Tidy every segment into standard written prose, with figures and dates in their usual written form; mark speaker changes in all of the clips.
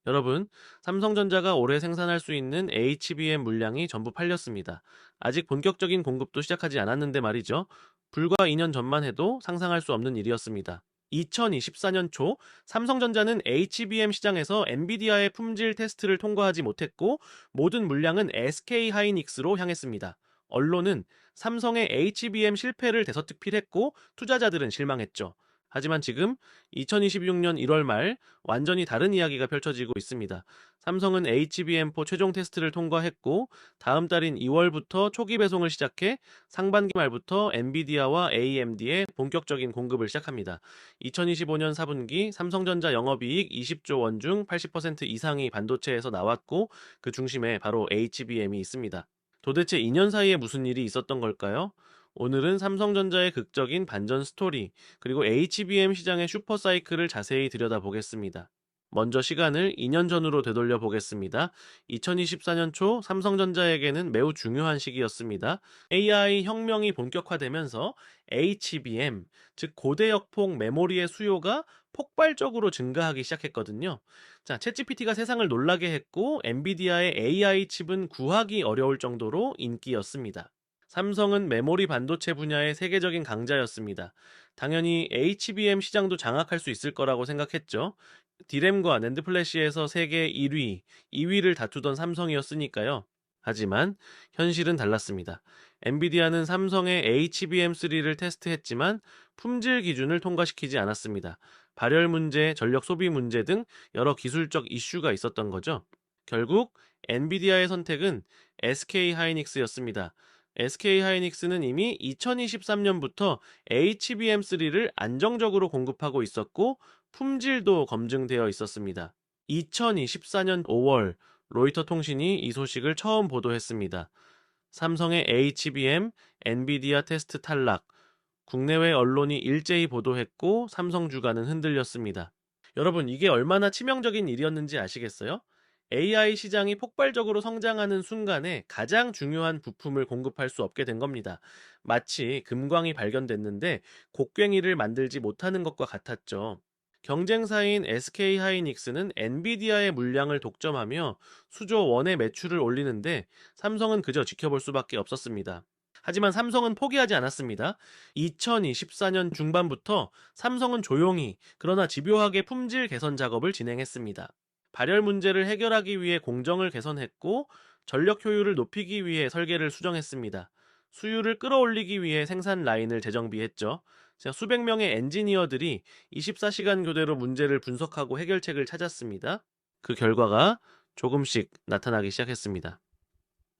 Speaker 1: 여러분, 삼성전자가 올해 생산할 수 있는 HBM 물량이 전부 팔렸습니다. 아직 본격적인 공급도 시작하지 않았는데 말이죠. 불과 2년 전만 해도 상상할 수 없는 일이었습니다. 2024년 초 삼성전자는 HBM 시장에서 엔비디아의 품질 테스트를 통과하지 못했고 모든 물량은 SK 하이닉스로 향했습니다. 언론은 삼성의 HBM 실패를 대서특필했고 투자자들은 실망했죠. 하지만 지금 2026년 1월 말 완전히 다른 이야기가 펼쳐지고 있습니다. 삼성은 HBM4 최종 테스트를 통과했고 다음 달인 2월부터 초기 배송을 시작해 상반기 말부터 엔비디아와 AMD의 본격적인 공급을 시작합니다. 2025년 4분기 삼성전자 영업이익 20조 원 중 80% 이상이 반도체에서 나왔고 그 중심에 바로 HBM이 있습니다. 도대체 2년 사이에 무슨 일이 있었던 걸까요? 오늘은 삼성전자의 극적인 반전 스토리, 그리고 HBM 시장의 슈퍼사이클을 자세히 들여다보겠습니다. 먼저 시간을 2년 전으로 되돌려 보겠습니다. 2024년 초 삼성전자에게는 매우 중요한 시기였습니다. AI 혁명이 본격화되면서 HBM, 즉 고대역폭 메모리의 수요가 폭발적으로 증가하기 시작했거든요. 자, 챗GPT가 세상을 놀라게 했고 엔비디아의 AI 칩은 구하기 어려울 정도로 인기였습니다. 삼성은 메모리 반도체 분야의 세계적인 강자였습니다. 당연히 HBM 시장도 장악할 수 있을 거라고 생각했죠. 디램과 낸드 플래시에서 세계 1위, 2위를 다투던 삼성이었으니까요. 하지만 현실은 달랐습니다. 엔비디아는 삼성의 HBM3를 테스트했지만 품질 기준을 통과시키지 않았습니다. 발열 문제, 전력 소비 문제 등 여러 기술적 이슈가 있었던 거죠. 결국 엔비디아의 선택은 SK 하이닉스였습니다. SK 하이닉스는 이미 2023년부터 HBM3를 안정적으로 공급하고 있었고 품질도 검증되어 있었습니다. 2024년 5월 로이터 통신이 이 소식을 처음 보도했습니다. 삼성의 HBM, 엔비디아 테스트 탈락, 국내외 언론이 일제히 보도했고 삼성 주가는 흔들렸습니다. 여러분, 이게 얼마나 치명적인 일이었는지 아시겠어요? AI 시장이 폭발적으로 성장하는 순간에 가장 중요한 부품을 공급할 수 없게 된 겁니다. 마치 금광이 발견됐는데 곡괭이를 만들지 못하는 것과 같았죠. 경쟁사인 SK 하이닉스는 엔비디아의 물량을 독점하며 수조 원의 매출을 올리는데 삼성은 그저 지켜볼 수밖에 없었습니다. 하지만 삼성은 포기하지 않았습니다. 2024년 중반부터 삼성은 조용히 그러나 집요하게 품질 개선 작업을 진행했습니다. 발열 문제를 해결하기 위해 공정을 개선했고 전력 효율을 높이기 위해 설계를 수정했습니다. 수율을 끌어올리기 위해 생산 라인을 재정비했죠. 수백 명의 엔지니어들이 24시간 교대로 문제를 분석하고 해결책을 찾았습니다. 그 결과가 조금씩 나타나기 시작했습니다.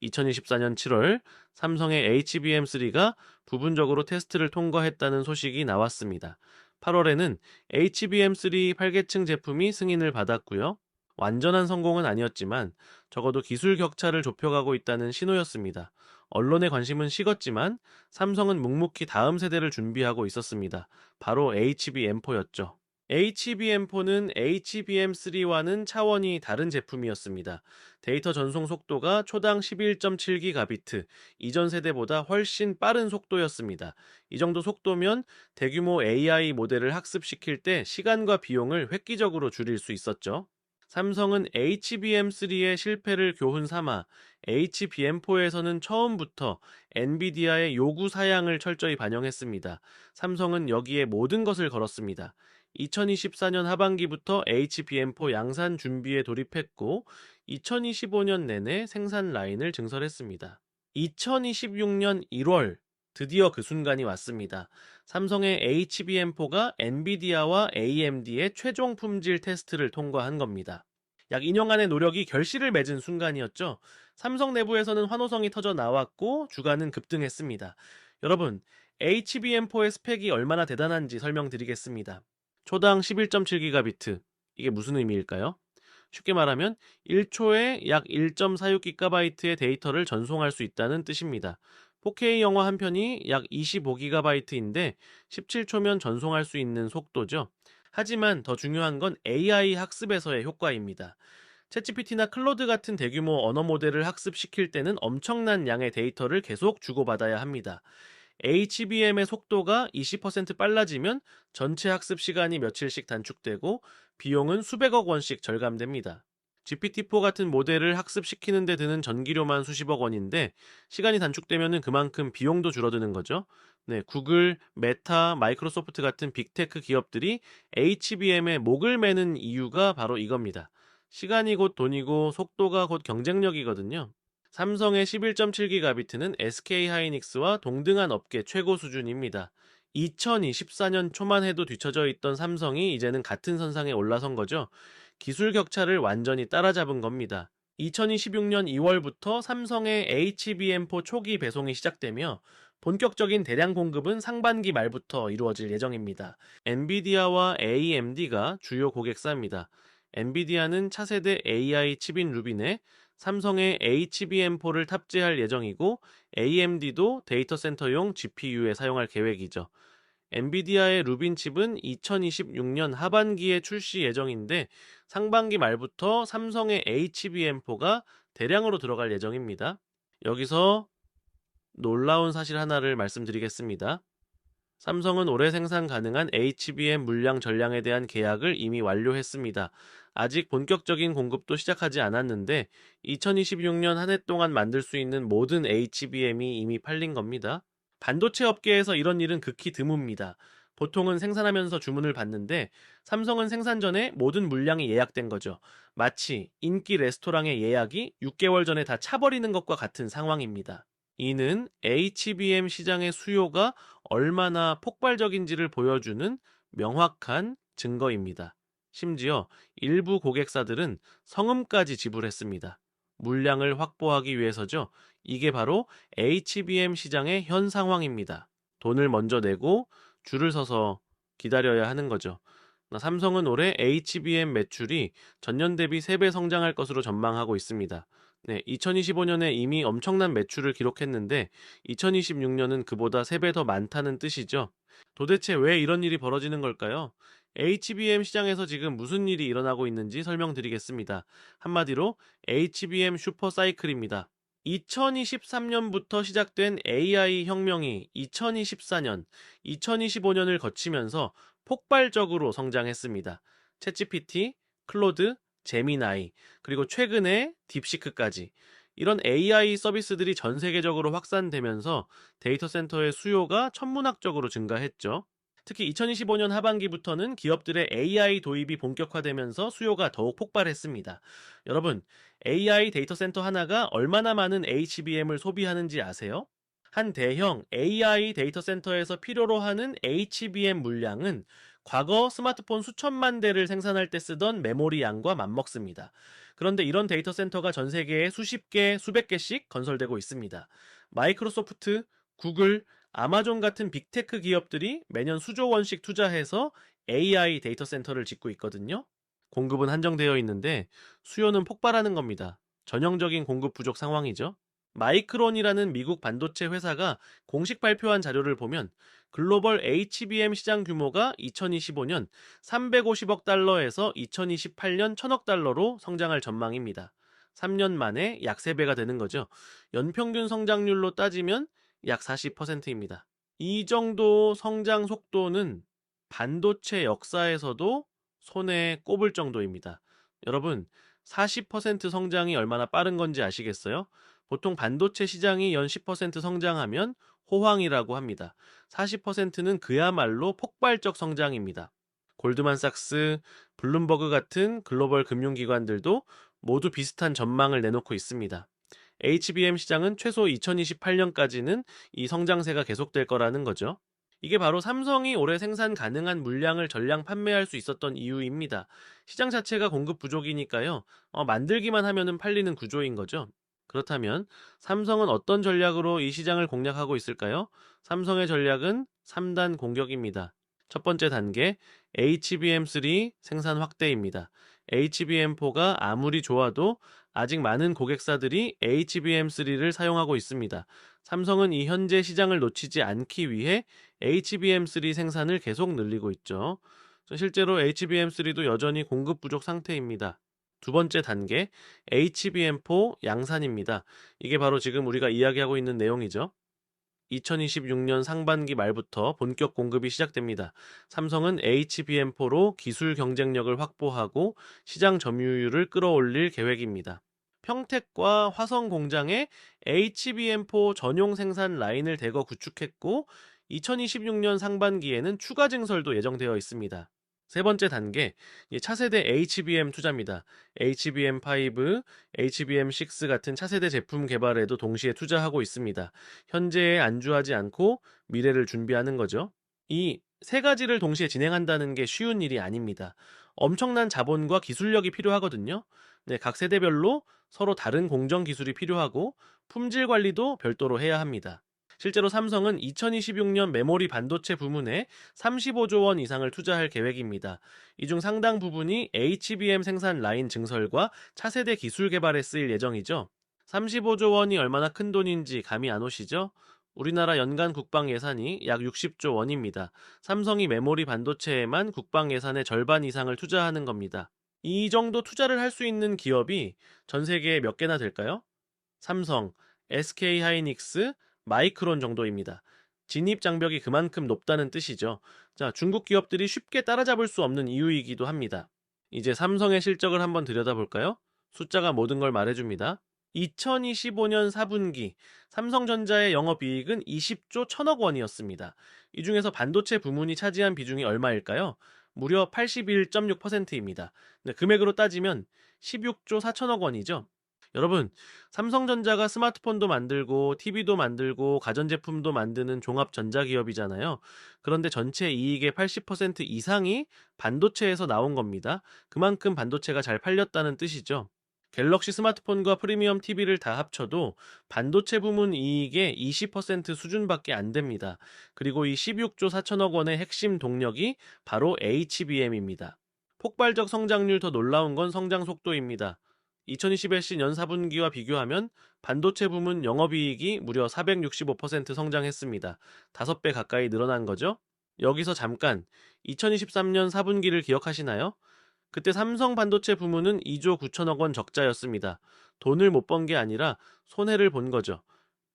Speaker 1: 2024년 7월 삼성의 HBM3가 부분적으로 테스트를 통과했다는 소식이 나왔습니다. 8월에는 HBM3 8계층 제품이 승인을 받았고요. 완전한 성공은 아니었지만 적어도 기술 격차를 좁혀가고 있다는 신호였습니다. 언론의 관심은 식었지만 삼성은 묵묵히 다음 세대를 준비하고 있었습니다. 바로 HBM4였죠. HBM4는 HBM3와는 차원이 다른 제품이었습니다. 데이터 전송 속도가 초당 11.7기가비트, 이전 세대보다 훨씬 빠른 속도였습니다. 이 정도 속도면 대규모 AI 모델을 학습시킬 때 시간과 비용을 획기적으로 줄일 수 있었죠. 삼성은 HBM3의 실패를 교훈 삼아 HBM4에서는 처음부터 엔비디아의 요구 사양을 철저히 반영했습니다. 삼성은 여기에 모든 것을 걸었습니다. 2024년 하반기부터 HBM4 양산 준비에 돌입했고 2025년 내내 생산 라인을 증설했습니다. 2026년 1월 드디어 그 순간이 왔습니다. 삼성의 HBM4가 엔비디아와 AMD의 최종 품질 테스트를 통과한 겁니다. 약 2년간의 노력이 결실을 맺은 순간이었죠. 삼성 내부에서는 환호성이 터져 나왔고 주가는 급등했습니다. 여러분, HBM4의 스펙이 얼마나 대단한지 설명드리겠습니다. 초당 11.7기가비트. 이게 무슨 의미일까요? 쉽게 말하면 1초에 약 1.46GB의 데이터를 전송할 수 있다는 뜻입니다. 4K 영화 한 편이 약 25GB인데 17초면 전송할 수 있는 속도죠. 하지만 더 중요한 건 AI 학습에서의 효과입니다. 챗GPT나 클로드 같은 대규모 언어 모델을 학습시킬 때는 엄청난 양의 데이터를 계속 주고받아야 합니다. HBM의 속도가 20% 빨라지면 전체 학습 시간이 며칠씩 단축되고 비용은 수백억 원씩 절감됩니다. GPT-4 같은 모델을 학습시키는 데 드는 전기료만 수십억 원인데 시간이 단축되면 그만큼 비용도 줄어드는 거죠. 네, 구글, 메타, 마이크로소프트 같은 빅테크 기업들이 HBM에 목을 매는 이유가 바로 이겁니다. 시간이 곧 돈이고 속도가 곧 경쟁력이거든요. 삼성의 11.7기가비트는 SK하이닉스와 동등한 업계 최고 수준입니다. 2024년 초만 해도 뒤처져 있던 삼성이 이제는 같은 선상에 올라선 거죠. 기술 격차를 완전히 따라잡은 겁니다. 2026년 2월부터 삼성의 HBM4 초기 배송이 시작되며 본격적인 대량 공급은 상반기 말부터 이루어질 예정입니다. 엔비디아와 AMD가 주요 고객사입니다. 엔비디아는 차세대 AI 칩인 루빈에 삼성의 HBM4를 탑재할 예정이고 AMD도 데이터 센터용 GPU에 사용할 계획이죠. 엔비디아의 루빈 칩은 2026년 하반기에 출시 예정인데 상반기 말부터 삼성의 HBM4가 대량으로 들어갈 예정입니다. 여기서 놀라운 사실 하나를 말씀드리겠습니다. 삼성은 올해 생산 가능한 HBM 물량 전량에 대한 계약을 이미 완료했습니다. 아직 본격적인 공급도 시작하지 않았는데 2026년 한 해 동안 만들 수 있는 모든 HBM이 이미 팔린 겁니다. 반도체 업계에서 이런 일은 극히 드뭅니다. 보통은 생산하면서 주문을 받는데 삼성은 생산 전에 모든 물량이 예약된 거죠. 마치 인기 레스토랑의 예약이 6개월 전에 다 차버리는 것과 같은 상황입니다. 이는 HBM 시장의 수요가 얼마나 폭발적인지를 보여주는 명확한 증거입니다. 심지어 일부 고객사들은 성음까지 지불했습니다. 물량을 확보하기 위해서죠. 이게 바로 HBM 시장의 현 상황입니다. 돈을 먼저 내고 줄을 서서 기다려야 하는 거죠. 삼성은 올해 HBM 매출이 전년 대비 3배 성장할 것으로 전망하고 있습니다. 네, 2025년에 이미 엄청난 매출을 기록했는데 2026년은 그보다 3배 더 많다는 뜻이죠. 도대체 왜 이런 일이 벌어지는 걸까요? HBM 시장에서 지금 무슨 일이 일어나고 있는지 설명드리겠습니다. 한마디로 HBM 슈퍼 사이클입니다. 2023년부터 시작된 AI 혁명이 2024년, 2025년을 거치면서 폭발적으로 성장했습니다. 챗GPT, 클로드, 제미나이, 그리고 최근에 딥시크까지 이런 AI 서비스들이 전 세계적으로 확산되면서 데이터 센터의 수요가 천문학적으로 증가했죠. 특히 2025년 하반기부터는 기업들의 AI 도입이 본격화되면서 수요가 더욱 폭발했습니다. 여러분, AI 데이터 센터 하나가 얼마나 많은 HBM을 소비하는지 아세요? 한 대형 AI 데이터 센터에서 필요로 하는 HBM 물량은 과거 스마트폰 수천만 대를 생산할 때 쓰던 메모리 양과 맞먹습니다. 그런데 이런 데이터 센터가 전 세계에 수십 개, 수백 개씩 건설되고 있습니다. 마이크로소프트, 구글, 아마존 같은 빅테크 기업들이 매년 수조 원씩 투자해서 AI 데이터 센터를 짓고 있거든요. 공급은 한정되어 있는데 수요는 폭발하는 겁니다. 전형적인 공급 부족 상황이죠. 마이크론이라는 미국 반도체 회사가 공식 발표한 자료를 보면 글로벌 HBM 시장 규모가 2025년 350억 달러에서 2028년 1000억 달러로 성장할 전망입니다. 3년 만에 약 3배가 되는 거죠. 연평균 성장률로 따지면 약 40%입니다. 이 정도 성장 속도는 반도체 역사에서도 손에 꼽을 정도입니다. 여러분, 40% 성장이 얼마나 빠른 건지 아시겠어요? 보통 반도체 시장이 연 10% 성장하면 호황이라고 합니다. 40%는 그야말로 폭발적 성장입니다. 골드만삭스, 블룸버그 같은 글로벌 금융기관들도 모두 비슷한 전망을 내놓고 있습니다. HBM 시장은 최소 2028년까지는 이 성장세가 계속될 거라는 거죠. 이게 바로 삼성이 올해 생산 가능한 물량을 전량 판매할 수 있었던 이유입니다. 시장 자체가 공급 부족이니까요. 만들기만 하면은 팔리는 구조인 거죠. 그렇다면 삼성은 어떤 전략으로 이 시장을 공략하고 있을까요? 삼성의 전략은 3단 공격입니다. 첫 번째 단계, HBM3 생산 확대입니다. HBM4가 아무리 좋아도 아직 많은 고객사들이 HBM3를 사용하고 있습니다. 삼성은 이 현재 시장을 놓치지 않기 위해 HBM3 생산을 계속 늘리고 있죠. 실제로 HBM3도 여전히 공급 부족 상태입니다. 두 번째 단계, HBM4 양산입니다. 이게 바로 지금 우리가 이야기하고 있는 내용이죠. 2026년 상반기 말부터 본격 공급이 시작됩니다. 삼성은 HBM4로 기술 경쟁력을 확보하고 시장 점유율을 끌어올릴 계획입니다. 평택과 화성 공장에 HBM4 전용 생산 라인을 대거 구축했고 2026년 상반기에는 추가 증설도 예정되어 있습니다. 세 번째 단계, 차세대 HBM 투자입니다. HBM5, HBM6 같은 차세대 제품 개발에도 동시에 투자하고 있습니다. 현재에 안주하지 않고 미래를 준비하는 거죠. 이 세 가지를 동시에 진행한다는 게 쉬운 일이 아닙니다. 엄청난 자본과 기술력이 필요하거든요. 네, 각 세대별로 서로 다른 공정 기술이 필요하고 품질 관리도 별도로 해야 합니다. 실제로 삼성은 2026년 메모리 반도체 부문에 35조 원 이상을 투자할 계획입니다. 이 중 상당 부분이 HBM 생산 라인 증설과 차세대 기술 개발에 쓰일 예정이죠. 35조 원이 얼마나 큰 돈인지 감이 안 오시죠? 우리나라 연간 국방 예산이 약 60조 원입니다. 삼성이 메모리 반도체에만 국방 예산의 절반 이상을 투자하는 겁니다. 이 정도 투자를 할 수 있는 기업이 전 세계에 몇 개나 될까요? 삼성, SK하이닉스, 마이크론 정도입니다. 진입 장벽이 그만큼 높다는 뜻이죠. 자, 중국 기업들이 쉽게 따라잡을 수 없는 이유이기도 합니다. 이제 삼성의 실적을 한번 들여다볼까요? 숫자가 모든 걸 말해줍니다. 2025년 4분기 삼성전자의 영업이익은 20조 1천억 원이었습니다. 이 중에서 반도체 부문이 차지한 비중이 얼마일까요? 무려 81.6%입니다. 금액으로 따지면 16조 4천억 원이죠. 여러분, 삼성전자가 스마트폰도 만들고 TV도 만들고 가전제품도 만드는 종합 전자기업이잖아요. 그런데 전체 이익의 80% 이상이 반도체에서 나온 겁니다. 그만큼 반도체가 잘 팔렸다는 뜻이죠. 갤럭시 스마트폰과 프리미엄 TV를 다 합쳐도 반도체 부문 이익의 20% 수준밖에 안 됩니다. 그리고 이 16조 4천억 원의 핵심 동력이 바로 HBM입니다. 폭발적 성장률 더 놀라운 건 성장 속도입니다. 2021년 연 4분기와 비교하면 반도체 부문 영업이익이 무려 465% 성장했습니다. 5배 가까이 늘어난 거죠? 여기서 잠깐 2023년 4분기를 기억하시나요? 그때 삼성 반도체 부문은 2조 9천억 원 적자였습니다. 돈을 못 번 게 아니라 손해를 본 거죠.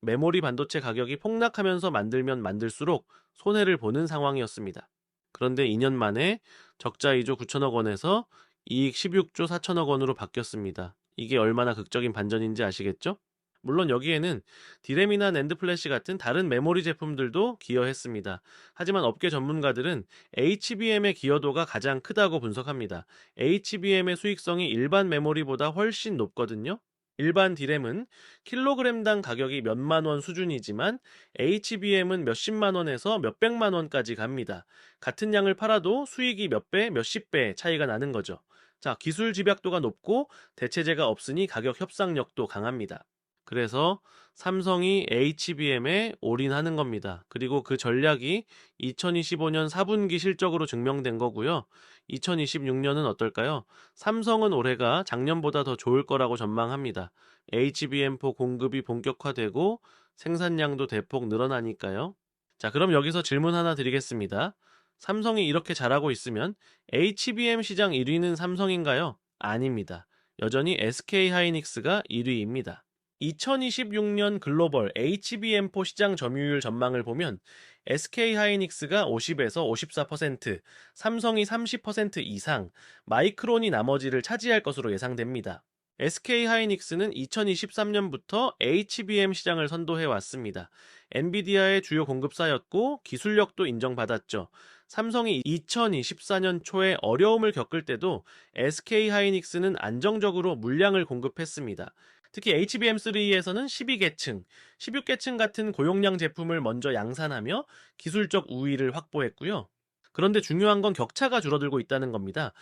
Speaker 1: 메모리 반도체 가격이 폭락하면서 만들면 만들수록 손해를 보는 상황이었습니다. 그런데 2년 만에 적자 2조 9천억 원에서 이익 16조 4천억 원으로 바뀌었습니다. 이게 얼마나 극적인 반전인지 아시겠죠? 물론 여기에는 디램이나 낸드 플래시 같은 다른 메모리 제품들도 기여했습니다. 하지만 업계 전문가들은 HBM의 기여도가 가장 크다고 분석합니다. HBM의 수익성이 일반 메모리보다 훨씬 높거든요. 일반 디램은 킬로그램당 가격이 몇만 원 수준이지만 HBM은 몇십만 원에서 몇백만 원까지 갑니다. 같은 양을 팔아도 수익이 몇 배, 몇십 배 차이가 나는 거죠. 자, 기술 집약도가 높고 대체재가 없으니 가격 협상력도 강합니다. 그래서 삼성이 HBM에 올인하는 겁니다. 그리고 그 전략이 2025년 4분기 실적으로 증명된 거고요. 2026년은 어떨까요? 삼성은 올해가 작년보다 더 좋을 거라고 전망합니다. HBM4 공급이 본격화되고 생산량도 대폭 늘어나니까요. 자, 그럼 여기서 질문 하나 드리겠습니다. 삼성이 이렇게 잘하고 있으면 HBM 시장 1위는 삼성인가요? 아닙니다. 여전히 SK하이닉스가 1위입니다. 2026년 글로벌 HBM4 시장 점유율 전망을 보면 SK하이닉스가 50에서 54%, 삼성이 30% 이상, 마이크론이 나머지를 차지할 것으로 예상됩니다. SK하이닉스는 2023년부터 HBM 시장을 선도해 왔습니다. 엔비디아의 주요 공급사였고 기술력도 인정받았죠. 삼성이 2024년 초에 어려움을 겪을 때도 SK하이닉스는 안정적으로 물량을 공급했습니다. 특히 HBM3에서는 12계층, 16계층 같은 고용량 제품을 먼저 양산하며 기술적 우위를 확보했고요. 그런데 중요한 건 격차가 줄어들고 있다는 겁니다.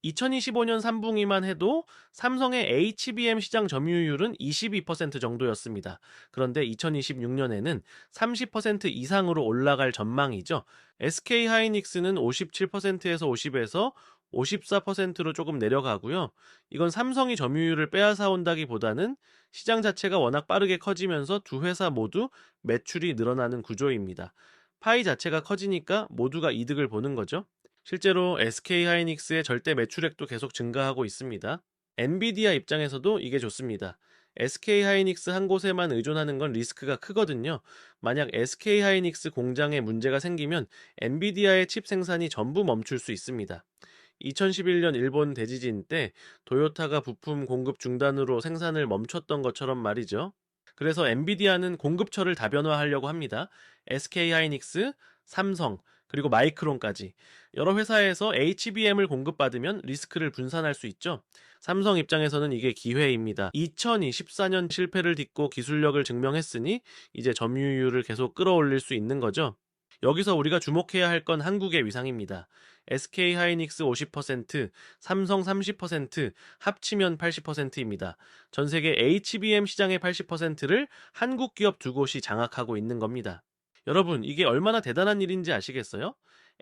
Speaker 1: 2025년 3분기만 해도 삼성의 HBM 시장 점유율은 22% 정도였습니다. 그런데 2026년에는 30% 이상으로 올라갈 전망이죠. SK하이닉스는 57%에서 50에서 54%로 조금 내려가고요. 이건 삼성이 점유율을 빼앗아 온다기보다는 시장 자체가 워낙 빠르게 커지면서 두 회사 모두 매출이 늘어나는 구조입니다. 파이 자체가 커지니까 모두가 이득을 보는 거죠. 실제로 SK하이닉스의 절대 매출액도 계속 증가하고 있습니다. 엔비디아 입장에서도 이게 좋습니다. SK하이닉스 한 곳에만 의존하는 건 리스크가 크거든요. 만약 SK하이닉스 공장에 문제가 생기면 엔비디아의 칩 생산이 전부 멈출 수 있습니다. 2011년 일본 대지진 때 도요타가 부품 공급 중단으로 생산을 멈췄던 것처럼 말이죠. 그래서 엔비디아는 공급처를 다변화하려고 합니다. SK하이닉스, 삼성, 그리고 마이크론까지 여러 회사에서 HBM을 공급받으면 리스크를 분산할 수 있죠. 삼성 입장에서는 이게 기회입니다. 2024년 실패를 딛고 기술력을 증명했으니 이제 점유율을 계속 끌어올릴 수 있는 거죠. 여기서 우리가 주목해야 할 건 한국의 위상입니다. SK하이닉스 50%, 삼성 30%, 합치면 80%입니다. 전 세계 HBM 시장의 80%를 한국 기업 두 곳이 장악하고 있는 겁니다. 여러분, 이게 얼마나 대단한 일인지 아시겠어요?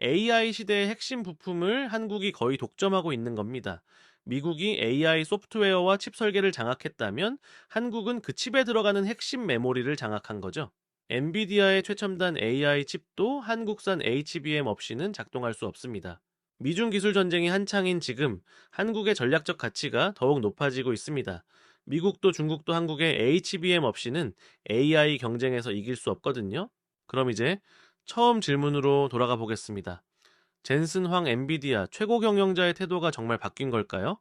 Speaker 1: AI 시대의 핵심 부품을 한국이 거의 독점하고 있는 겁니다. 미국이 AI 소프트웨어와 칩 설계를 장악했다면 한국은 그 칩에 들어가는 핵심 메모리를 장악한 거죠. 엔비디아의 최첨단 AI 칩도 한국산 HBM 없이는 작동할 수 없습니다. 미중 기술 전쟁이 한창인 지금 한국의 전략적 가치가 더욱 높아지고 있습니다. 미국도 중국도 한국의 HBM 없이는 AI 경쟁에서 이길 수 없거든요. 그럼 이제 처음 질문으로 돌아가 보겠습니다. 젠슨 황 엔비디아 최고 경영자의 태도가 정말 바뀐 걸까요?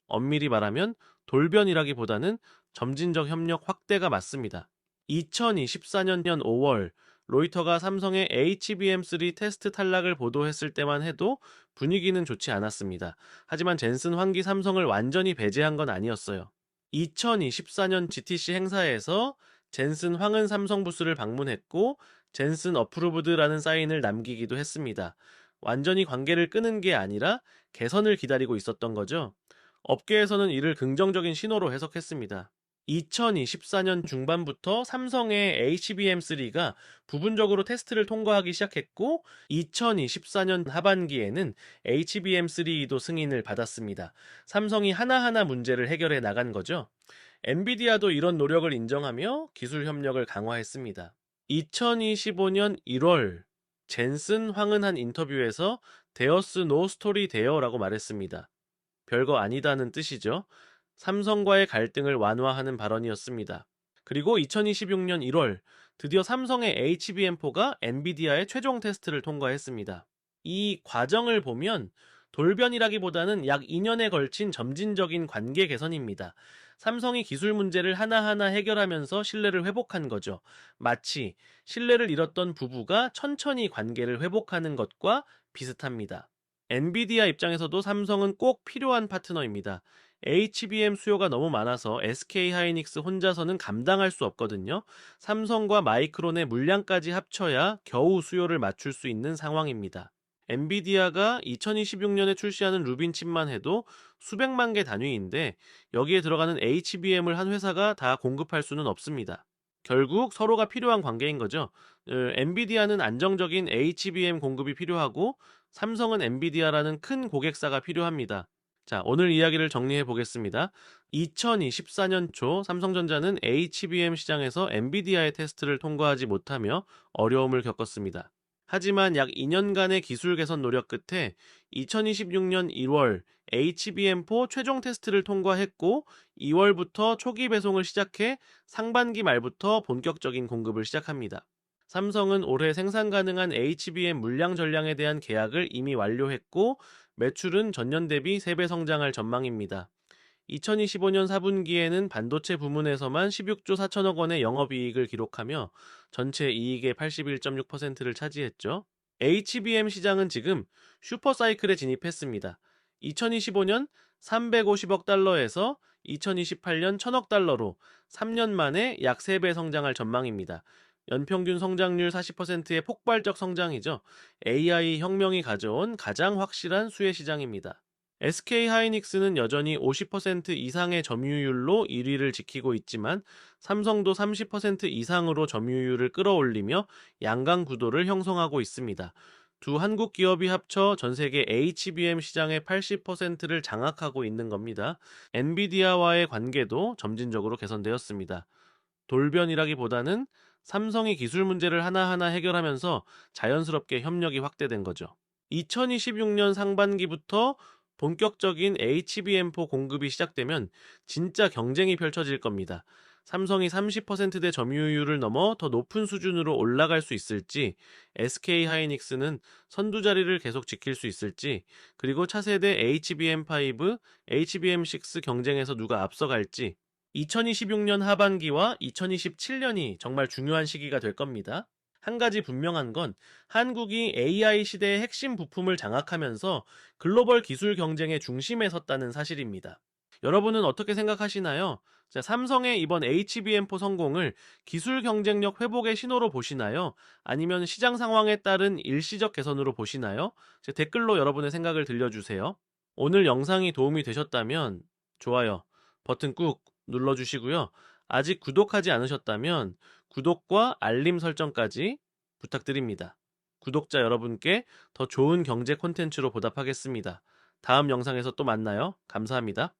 Speaker 1: 엄밀히 말하면 돌변이라기보다는 점진적 협력 확대가 맞습니다. 2024년 5월 로이터가 삼성의 HBM3 테스트 탈락을 보도했을 때만 해도 분위기는 좋지 않았습니다. 하지만 젠슨 황기 삼성을 완전히 배제한 건 아니었어요. 2024년 GTC 행사에서 젠슨 황은 삼성 부스를 방문했고 젠슨 어프루브드라는 사인을 남기기도 했습니다. 완전히 관계를 끊은 게 아니라 개선을 기다리고 있었던 거죠. 업계에서는 이를 긍정적인 신호로 해석했습니다. 2024년 중반부터 삼성의 HBM3가 부분적으로 테스트를 통과하기 시작했고 2024년 하반기에는 HBM3도 승인을 받았습니다. 삼성이 하나하나 문제를 해결해 나간 거죠. 엔비디아도 이런 노력을 인정하며 기술 협력을 강화했습니다. 2025년 1월 젠슨 황은 한 인터뷰에서 There's no story there라고 말했습니다. 별거 아니다는 뜻이죠. 삼성과의 갈등을 완화하는 발언이었습니다. 그리고 2026년 1월 드디어 삼성의 HBM4가 엔비디아의 최종 테스트를 통과했습니다. 이 과정을 보면 돌변이라기보다는 약 2년에 걸친 점진적인 관계 개선입니다. 삼성이 기술 문제를 하나하나 해결하면서 신뢰를 회복한 거죠. 마치 신뢰를 잃었던 부부가 천천히 관계를 회복하는 것과 비슷합니다. 엔비디아 입장에서도 삼성은 꼭 필요한 파트너입니다. HBM 수요가 너무 많아서 SK하이닉스 혼자서는 감당할 수 없거든요. 삼성과 마이크론의 물량까지 합쳐야 겨우 수요를 맞출 수 있는 상황입니다. 엔비디아가 2026년에 출시하는 루빈 칩만 해도 수백만 개 단위인데 여기에 들어가는 HBM을 한 회사가 다 공급할 수는 없습니다. 결국 서로가 필요한 관계인 거죠. 엔비디아는 안정적인 HBM 공급이 필요하고 삼성은 엔비디아라는 큰 고객사가 필요합니다. 자, 오늘 이야기를 정리해 보겠습니다. 2024년 초 삼성전자는 HBM 시장에서 엔비디아의 테스트를 통과하지 못하며 어려움을 겪었습니다. 하지만 약 2년간의 기술 개선 노력 끝에 2026년 1월 HBM4 최종 테스트를 통과했고 2월부터 초기 배송을 시작해 상반기 말부터 본격적인 공급을 시작합니다. 삼성은 올해 생산 가능한 HBM 물량 전량에 대한 계약을 이미 완료했고 매출은 전년 대비 3배 성장할 전망입니다. 2025년 4분기에는 반도체 부문에서만 16조 4천억 원의 영업이익을 기록하며 전체 이익의 81.6%를 차지했죠. HBM 시장은 지금 슈퍼사이클에 진입했습니다. 2025년 350억 달러에서 2028년 1000억 달러로 3년 만에 약 3배 성장할 전망입니다. 연평균 성장률 40%의 폭발적 성장이죠. AI 혁명이 가져온 가장 확실한 수혜 시장입니다. SK하이닉스는 여전히 50% 이상의 점유율로 1위를 지키고 있지만 삼성도 30% 이상으로 점유율을 끌어올리며 양강 구도를 형성하고 있습니다. 두 한국 기업이 합쳐 전 세계 HBM 시장의 80%를 장악하고 있는 겁니다. 엔비디아와의 관계도 점진적으로 개선되었습니다. 돌변이라기보다는 삼성이 기술 문제를 하나하나 해결하면서 자연스럽게 협력이 확대된 거죠. 2026년 상반기부터 본격적인 HBM4 공급이 시작되면 진짜 경쟁이 펼쳐질 겁니다. 삼성이 30%대 점유율을 넘어 더 높은 수준으로 올라갈 수 있을지, SK 하이닉스는 선두 자리를 계속 지킬 수 있을지, 그리고 차세대 HBM5, HBM6 경쟁에서 누가 앞서갈지, 2026년 하반기와 2027년이 정말 중요한 시기가 될 겁니다. 한 가지 분명한 건 한국이 AI 시대의 핵심 부품을 장악하면서 글로벌 기술 경쟁의 중심에 섰다는 사실입니다. 여러분은 어떻게 생각하시나요? 자, 삼성의 이번 HBM4 성공을 기술 경쟁력 회복의 신호로 보시나요? 아니면 시장 상황에 따른 일시적 개선으로 보시나요? 제 댓글로 여러분의 생각을 들려주세요. 오늘 영상이 도움이 되셨다면 좋아요 버튼 꾹 눌러주시고요. 아직 구독하지 않으셨다면 구독과 알림 설정까지 부탁드립니다. 구독자 여러분께 더 좋은 경제 콘텐츠로 보답하겠습니다. 다음 영상에서 또 만나요. 감사합니다.